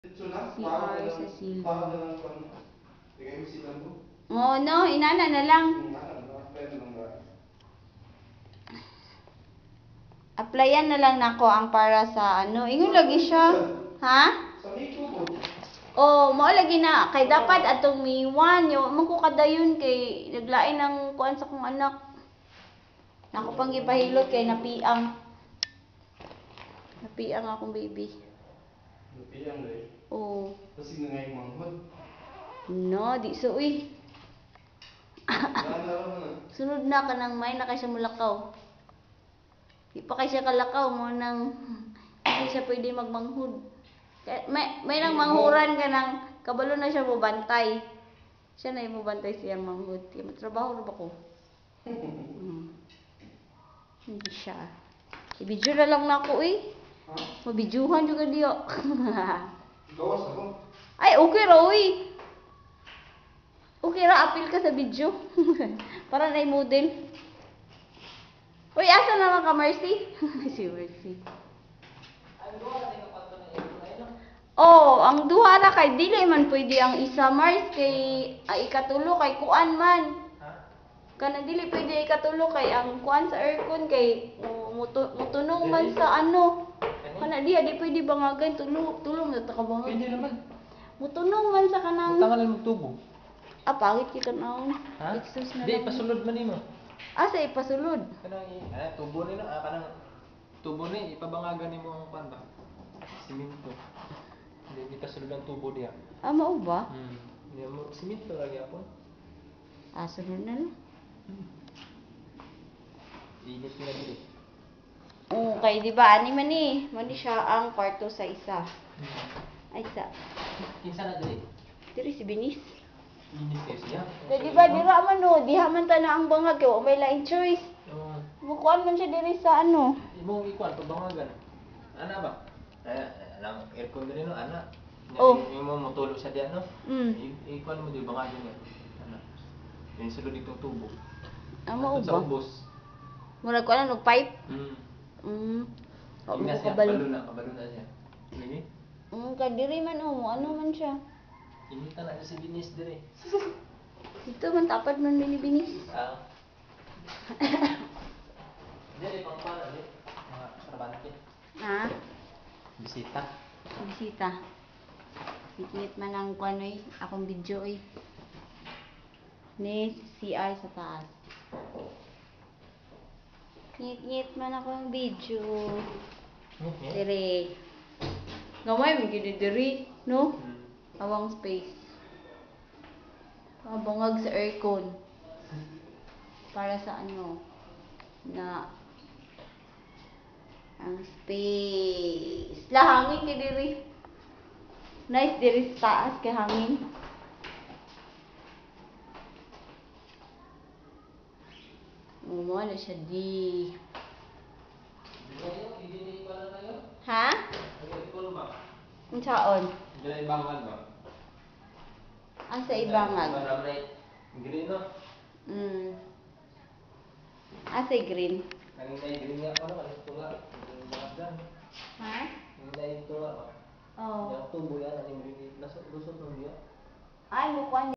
CR sa silong. Oh, no, inana na lang. Applyan na lang nako ang para sa ano. Ingon lagi siya. Ha? Oh, mao lagi na kay dapat atong miwan yo man ko kadayon kay naglain ng kuan sa kong anak. Nako pang gipahilot kay napiang. Napiang akong baby. Napiang dai. Oh. Kasi ngay manghod. No, di so uy. Sunod na kanang may na kay siya mulakaw. Di pa kay siya kalakaw mo nang hindi siya pwede magmanghod. May nang manghuran ka nang kabalo na siya mo bantay. Siya na mo bantay siyang manghod. Kaya matrabaho na ba ko? Hindi siya. I-video na lang na ako eh. Mabidyuhan juga diyo. Gawas ako. Ay, okay ra uy. Okay ra, apil ka sa video. Para na model. Uy, asa naman ka, Mercy? Si Mercy. Oh, ang duha ra kay dili man pwede ang isa Mars kay ikatulo kay kuan man. Kana dili pwede ikatulo kay ang kuan sa aircon kay mutunog man sa ano. Kana di pwede bangagan tulong na ta ka bangag. Pwede naman. Mutunog man sa kanang. Utangan lang magtubo. Ah, pangit kita naon. Ha? Exhaust na Di lang. pasulod man nimo. Asa ipasulod? Kanang tubo ni kanang tubo ni ipabangagan nimo ang pan ba? Simento. Hindi pasulod ang tubo diha. Ah, mao ba? Hindi mo simento lagi apon. Ah, sunod na no. Init na dito. Okay, di ba? Ani man ni. Mani siya ang kwarto sa isa. Ay, sa. Kinsa na diri? Diri si Binis. Init kayo siya. Kaya di ba, dira man no, diha man ta na ang bangag, kaya may lain choice. Oo. Bukuan man siya diri sa ano. Imo ikuan pabangagan. Ana ba? Alang aircon diri no ana. Oh. Imo motulo sa diyan no. Ikuan mo di bangagan niya. Ana. Yung sulod ditong tubo. Amo Sa ba? ubos. Murag ko na pipe. Ina siya, kabalo na siya. Lagi? Kadiri man mo, ano man siya. Inita na si Binis dire. Dito man tapad man Binis. Dire pang para dire. Mga trabante. Ha? Bisita. Bisita. Sikit man ang kuanoy, akong video eh. Ni CR sa taas. Ngit-ngit man akong video. Dire. Gamay mo gid diri, no? Awang space. Bangag sa aircon. Para sa ano na ang space. Hangin kay diri. Nice diri sa taas kay hangin. Mo na siya di. Ha? Unsaon? Dire ibangan ba? Asa ibangan? Green no. Asa green? Kaning day green nga ano kaning tunga. Ha? Kaning day tunga. Oh. Yang tubo yan ang green lusot-lusot mo diya. Ay, mo kuan